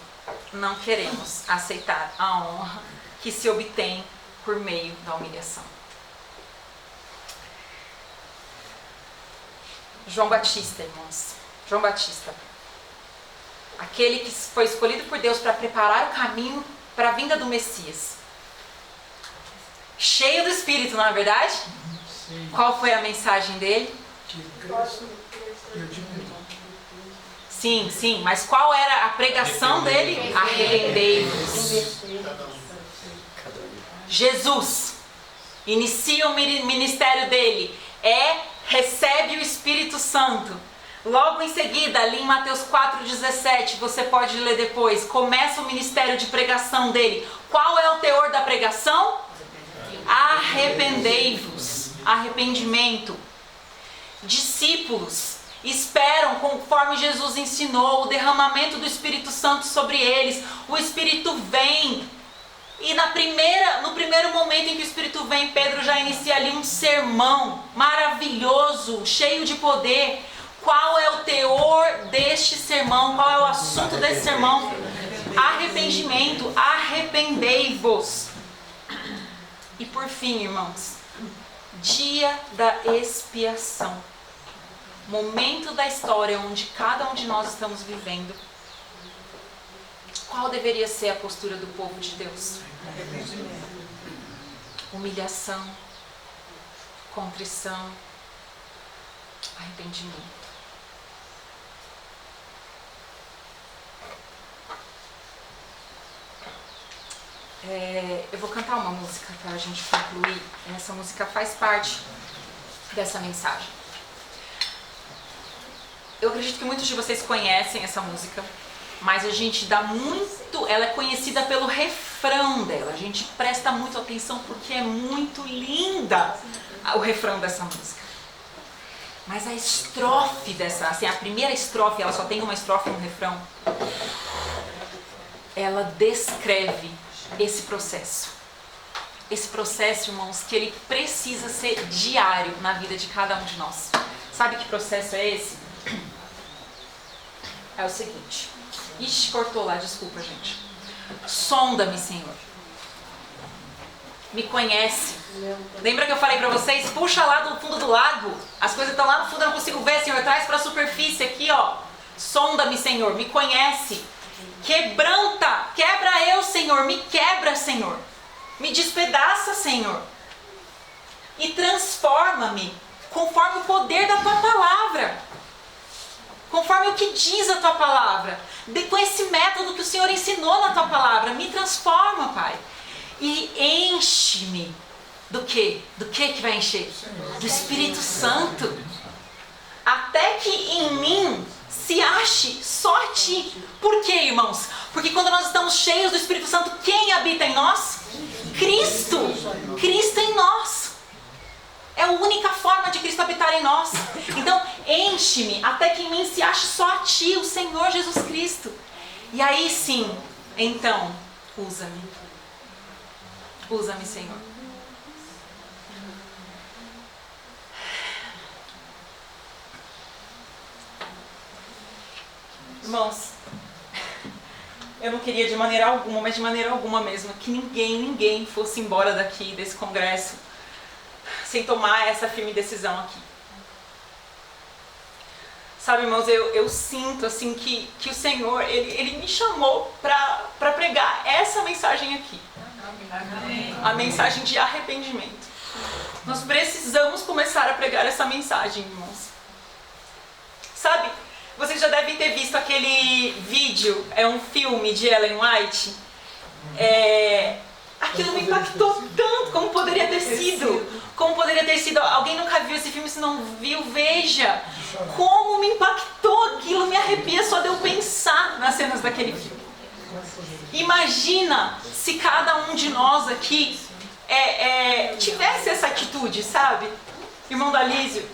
não queremos aceitar a honra que se obtém por meio da humilhação. João Batista, irmãos. João Batista. Aquele que foi escolhido por Deus para preparar o caminho para a vinda do Messias. Cheio do Espírito, não é verdade? Sim. Qual foi a mensagem dele? Que Cristo e eu diminui. Sim, mas qual era a pregação dele? Arrependei-vos. Jesus inicia o ministério dele, recebe o Espírito Santo. Logo em seguida, ali em Mateus 4,17, você pode ler depois, começa o ministério de pregação dele. Qual é o teor da pregação? Arrependei-vos. Arrependimento. Discípulos esperam, conforme Jesus ensinou, o derramamento do Espírito Santo sobre eles. O Espírito vem. E no primeiro momento em que o Espírito vem, Pedro já inicia ali um sermão maravilhoso, cheio de poder. Qual é o teor deste sermão? Qual é o assunto desse sermão? Arrependimento. Arrependei-vos. E por fim, irmãos, dia da expiação. Momento da história onde cada um de nós estamos vivendo. Qual deveria ser a postura do povo de Deus? Humilhação, contrição, arrependimento. Eu vou cantar uma música para a gente concluir. Essa música faz parte dessa mensagem. Eu acredito que muitos de vocês conhecem essa música, mas a gente dá muito... Ela é conhecida pelo refrão dela. A gente presta muito atenção porque é muito linda o refrão dessa música. Mas a estrofe dessa... Assim, a primeira estrofe, ela só tem uma estrofe e um refrão. Ela descreve esse processo. Esse processo, irmãos, que ele precisa ser diário na vida de cada um de nós. Sabe que processo é esse? É o seguinte. Ixi, cortou lá, desculpa, gente. Sonda-me, Senhor. Me conhece. Lembra que eu falei pra vocês? Puxa lá do fundo do lago. As coisas estão lá no fundo, eu não consigo ver, Senhor. Traz pra superfície aqui, ó. Sonda-me, Senhor. Me conhece. Quebranta. Quebra eu, Senhor. Me quebra, Senhor. Me despedaça, Senhor. E transforma-me conforme o poder da Tua palavra. Conforme o que diz a Tua palavra. Com esse método que o Senhor ensinou na Tua palavra. Me transforma, Pai. E enche-me do quê? Do que vai encher? Do Espírito Santo. Até que em mim se ache só a Ti. Por quê, irmãos? Porque quando nós estamos cheios do Espírito Santo, quem habita em nós? Cristo. Cristo em nós. É a única forma de Cristo habitar em nós. Então, enche-me até que em mim se ache só a Ti, o Senhor Jesus Cristo. E aí sim, então, usa-me. Usa-me, Senhor. Irmãos, eu não queria de maneira alguma, mas de maneira alguma mesmo, que ninguém fosse embora daqui, desse congresso, sem tomar essa firme decisão aqui. Sabe, irmãos, eu sinto assim que o Senhor, Ele me chamou para pregar essa mensagem aqui. Amém. A mensagem de arrependimento. Nós precisamos começar a pregar essa mensagem, irmãos. Sabe, vocês já devem ter visto aquele vídeo, é um filme de Ellen White. Aquilo me impactou tanto, como poderia ter sido. Como poderia ter sido. Alguém nunca viu esse filme, se não viu, veja. Como me impactou aquilo, me arrepia só de eu pensar nas cenas daquele filme. Imagina se cada um de nós aqui tivesse essa atitude, sabe? Irmão Dalísio,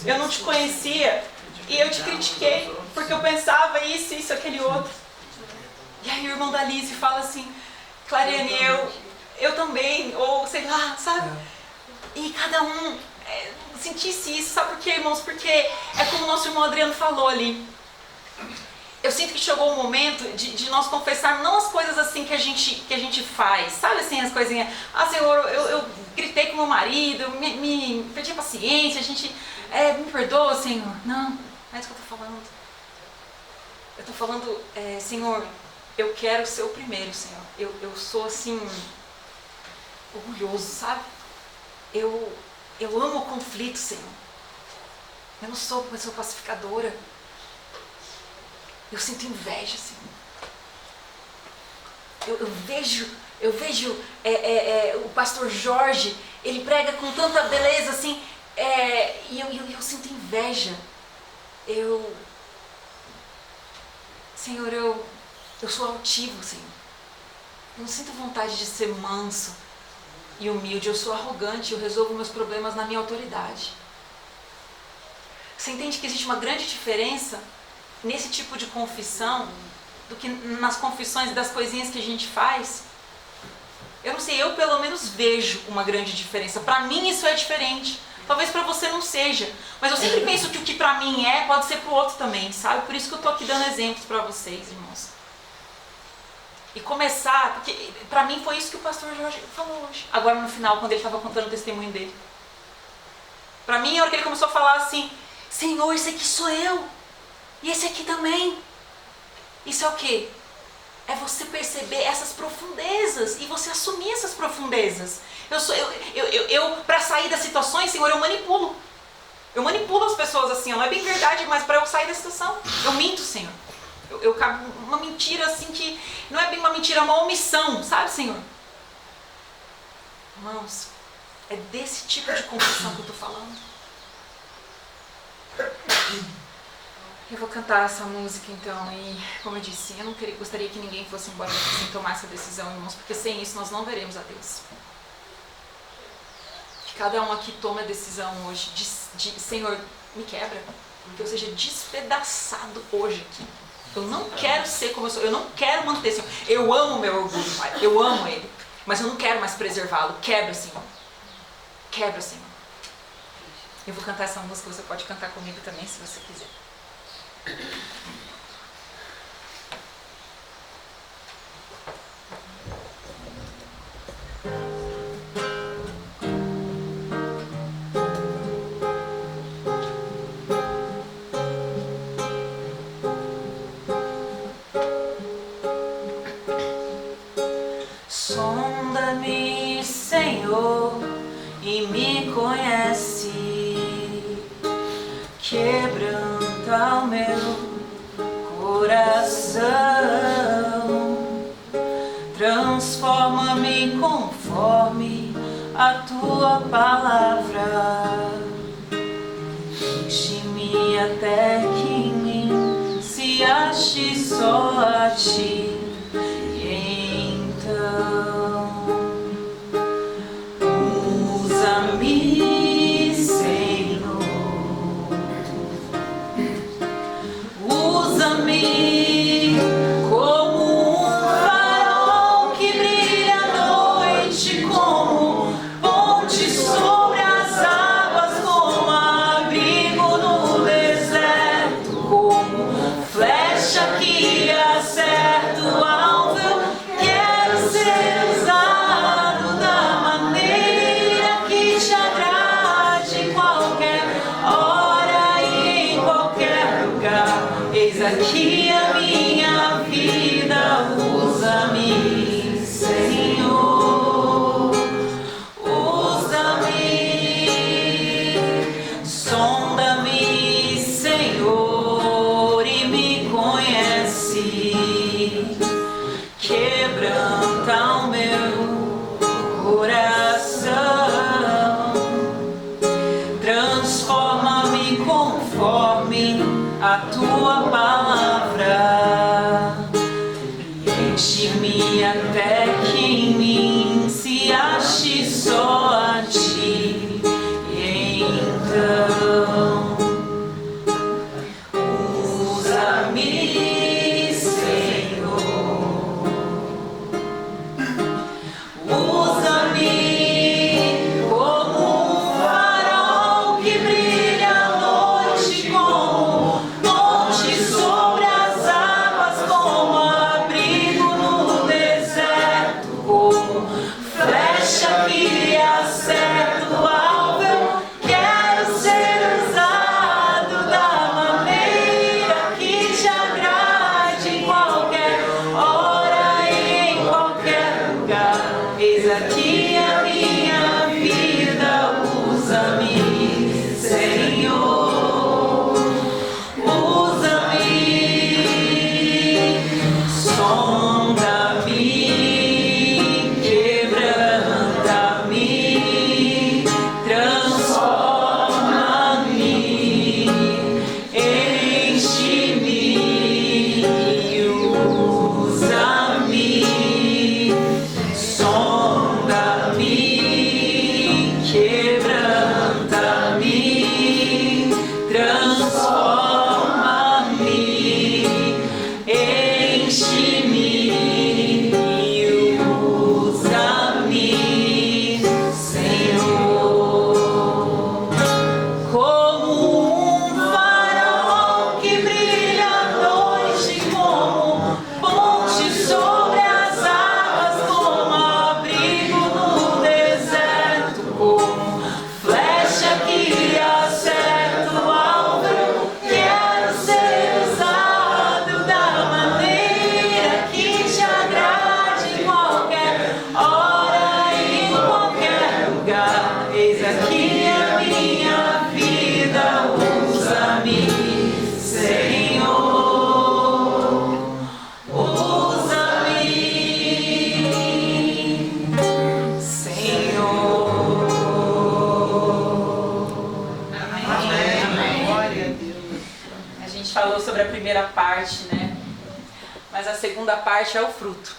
eu não te conhecia e eu te critiquei porque eu pensava isso, aquele outro. E aí o irmão Dalísio fala assim, Clariane, eu também, ou sei lá, sabe? E cada um sentisse isso, sabe por quê, irmãos? Porque é como o nosso irmão Adriano falou ali. Eu sinto que chegou o momento de nós confessarmos não as coisas assim que a gente faz, sabe assim, as coisinhas, Senhor, eu gritei com meu marido, me perdi a paciência, me perdoa, Senhor. Não, não é isso que eu estou falando. Eu estou falando, Senhor, eu quero ser o primeiro, Senhor. Eu sou assim, orgulhoso, sabe? Eu amo o conflito, Senhor. Eu não sou uma pessoa pacificadora. Eu sinto inveja, Senhor. Eu vejo o pastor Jorge, ele prega com tanta beleza assim, e eu sinto inveja. Senhor, eu sou altivo, Senhor. Eu não sinto vontade de ser manso e humilde. Eu sou arrogante, eu resolvo meus problemas na minha autoridade. Você entende que existe uma grande diferença nesse tipo de confissão do que nas confissões das coisinhas que a gente faz? Eu não sei, eu pelo menos vejo uma grande diferença. Para mim isso é diferente. Talvez para você não seja. Mas eu sempre penso que o que para mim pode ser para o outro também, sabe? Por isso que eu estou aqui dando exemplos para vocês, irmãos. E começar, porque para mim foi isso que o pastor Jorge falou hoje. Agora no final, quando ele estava contando o testemunho dele. Para mim, a hora que ele começou a falar assim, Senhor, esse aqui sou eu. E esse aqui também. Isso é o quê? É você perceber essas profundezas e você assumir essas profundezas. Para sair das situações, Senhor, eu manipulo. Eu manipulo as pessoas assim, não é bem verdade, mas para eu sair da situação, eu minto, Senhor. Eu cago uma mentira assim que não é bem uma mentira, é uma omissão, sabe, Senhor? Irmãos, é desse tipo de confissão que eu estou falando. Eu vou cantar essa música então, e como eu disse, eu não gostaria que ninguém fosse embora daqui sem tomar essa decisão, irmãos, porque sem isso nós não veremos a Deus. Que cada um aqui tome a decisão hoje de Senhor, me quebra, que eu seja despedaçado hoje aqui. Eu não quero ser como eu sou, eu não quero manter, Senhor. Eu amo meu orgulho, Pai, eu amo ele, mas eu não quero mais preservá-lo. Quebra, Senhor. Quebra, Senhor. Eu vou cantar essa música, você pode cantar comigo também, se você quiser. Sonda-me, Senhor, e me conhece, quebranta o meu coração, transforma-me conforme a tua palavra, enche-me até que em mim se ache só a ti. Aqui a minha vida, usa-me, Senhor, usa-me, sonda-me, Senhor, e me conhece, quebranta o meu coração, transforma-me conforme a tua palavra, enche-me até que em mim se ache só a ti. E então usa-me, Senhor, usa-me como um farol que brilha à noite, como sobre as águas, como abrigo no deserto, como flecha que gente falou sobre a primeira parte, né? Mas a segunda parte é o fruto.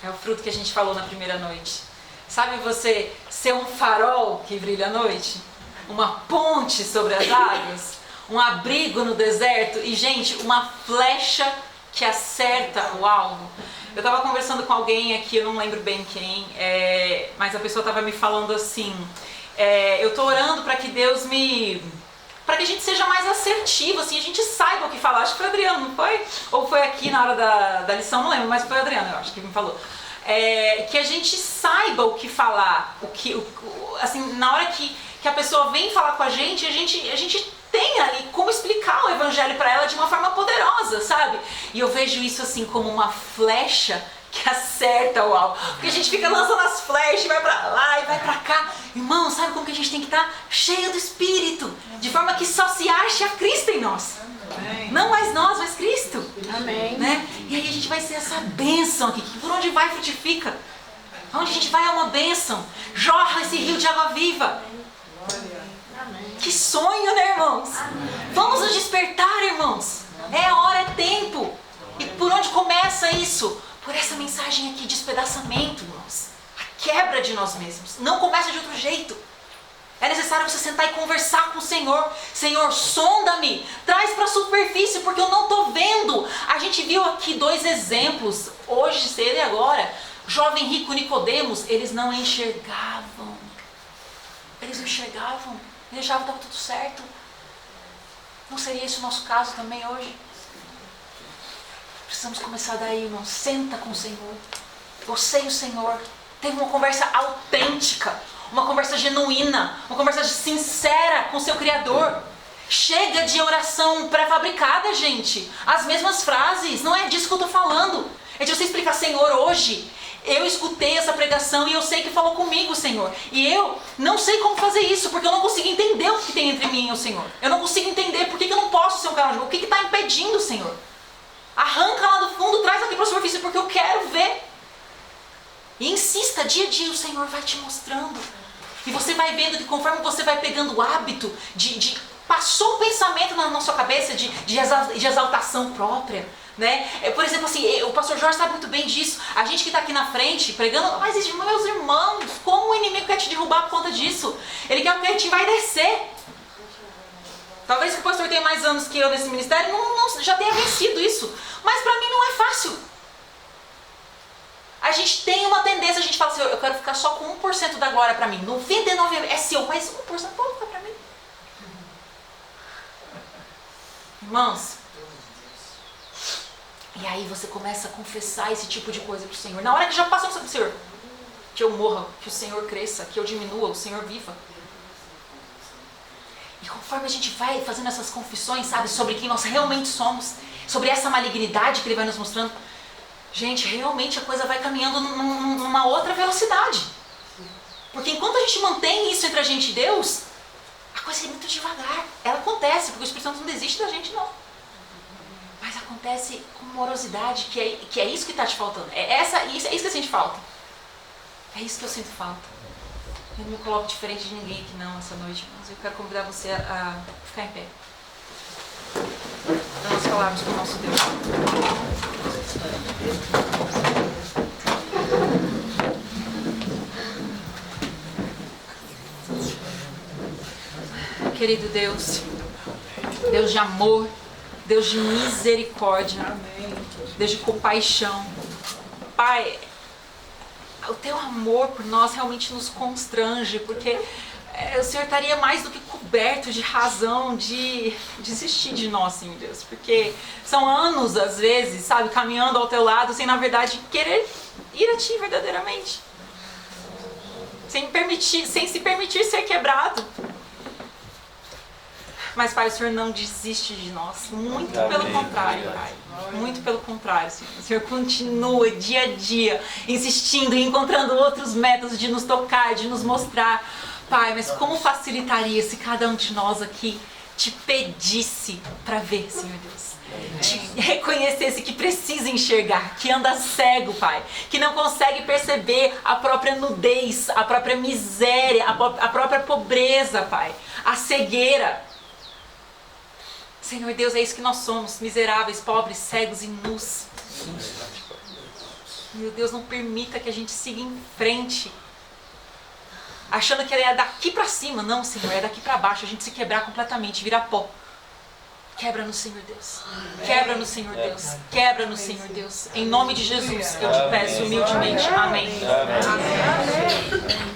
É o fruto que a gente falou na primeira noite. Sabe você ser um farol que brilha à noite? Uma ponte sobre as águas? Um abrigo no deserto? E, gente, uma flecha que acerta o alvo. Eu estava conversando com alguém aqui, eu não lembro bem quem, mas a pessoa estava me falando assim, eu estou orando para que Deus para que a gente seja mais assertivo, assim, a gente saiba o que falar. Acho que foi o Adriano, não foi? Ou foi aqui na hora da lição, não lembro, mas foi o Adriano, eu acho que me falou. Que a gente saiba o que falar, assim, na hora que a pessoa vem falar com a gente tem ali como explicar o evangelho para ela de uma forma poderosa, sabe? E eu vejo isso assim como uma flecha que acerta o alvo. Porque a gente fica lançando as flechas, vai pra lá e vai pra cá. Irmão, sabe como que a gente tem que estar? Cheio do Espírito. De forma que só se ache a Cristo em nós. Amém. Não mais nós, mas Cristo. Amém. Né? E aí a gente vai ser essa bênção aqui, que por onde vai frutifica. Onde a gente vai é uma bênção. Jorra esse rio de água viva. Que sonho, né, irmãos? Vamos nos despertar, irmãos. É hora, é tempo. E por onde começa isso? Por essa mensagem aqui de despedaçamento, irmãos. A quebra de nós mesmos. Não começa de outro jeito. É necessário você sentar e conversar com o Senhor. Senhor, sonda-me. Traz para a superfície, porque eu não estou vendo. A gente viu aqui 2 exemplos, hoje, cedo e agora. Jovem rico Nicodemos, eles não enxergavam. Eles não enxergavam. Eles achavam que estava tudo certo. Não seria esse o nosso caso também hoje? Precisamos começar daí, irmão. Senta com o Senhor. Você e o Senhor. Teve uma conversa autêntica. Uma conversa genuína. Uma conversa sincera com o seu Criador. Chega de oração pré-fabricada, gente. As mesmas frases. Não é disso que eu estou falando. É de você explicar, Senhor, hoje eu escutei essa pregação e eu sei que falou comigo, Senhor. E eu não sei como fazer isso, porque eu não consigo entender o que tem entre mim e o Senhor. Eu não consigo entender por que eu não posso ser um canal de boca. O que está impedindo, Senhor? Arranca lá do fundo, traz aqui para a superfície, porque eu quero ver. E insista, dia a dia o Senhor vai te mostrando. E você vai vendo que conforme você vai pegando o hábito passou o pensamento na sua cabeça de exaltação própria. Né? Por exemplo, assim, o pastor Jorge sabe muito bem disso. A gente que está aqui na frente pregando, mas meus irmãos, como o inimigo quer te derrubar por conta disso? Ele quer que a gente vai descer. Talvez que o pastor tenha mais anos que eu nesse ministério, não já tenha vencido isso. Mas para mim não é fácil. A gente tem uma tendência, a gente fala assim, eu quero ficar só com 1% da glória para mim. 99% é seu, mas 1% pode ficar para mim. Irmãos, e aí você começa a confessar esse tipo de coisa para o Senhor. Na hora que já passou sobre o Senhor, que eu morra, que o Senhor cresça, que eu diminua, o Senhor viva. E conforme a gente vai fazendo essas confissões, sabe, sobre quem nós realmente somos, sobre essa malignidade que Ele vai nos mostrando, gente, realmente a coisa vai caminhando numa outra velocidade. Porque enquanto a gente mantém isso entre a gente e Deus, a coisa é muito devagar. Ela acontece, porque o Espírito Santo não desiste da gente, não. Mas acontece com morosidade, que é isso que está te faltando. É isso que eu sinto falta. É isso que eu sinto falta. Eu não me coloco diferente de ninguém aqui não essa noite, mas eu quero convidar você a ficar em pé. Para nós falarmos com o nosso Deus. Querido Deus, Deus de amor, Deus de misericórdia, Deus de compaixão. Pai, o Teu amor por nós realmente nos constrange, porque o Senhor estaria mais do que coberto de razão de desistir de nós, Senhor Deus. Porque são anos, às vezes, sabe, caminhando ao Teu lado, sem, na verdade, querer ir a Ti verdadeiramente. Sem se permitir ser quebrado. Mas, Pai, o Senhor não desiste de nós. Muito pelo contrário, Pai. Muito pelo contrário, Senhor. O Senhor continua dia a dia insistindo e encontrando outros métodos de nos tocar, de nos mostrar. Pai, mas como facilitaria se cada um de nós aqui te pedisse para ver, Senhor Deus. Te reconhecesse que precisa enxergar, que anda cego, Pai. Que não consegue perceber a própria nudez, a própria miséria, a própria pobreza, Pai. A cegueira. Senhor Deus, é isso que nós somos, miseráveis, pobres, cegos e nus. Meu Deus, não permita que a gente siga em frente, achando que é daqui para cima. Não, Senhor, é daqui para baixo, a gente se quebrar completamente, virar pó. Quebra no Senhor Deus, quebra no Senhor Deus, quebra no Senhor Deus. Em nome de Jesus, eu te peço humildemente. Amém. Amém.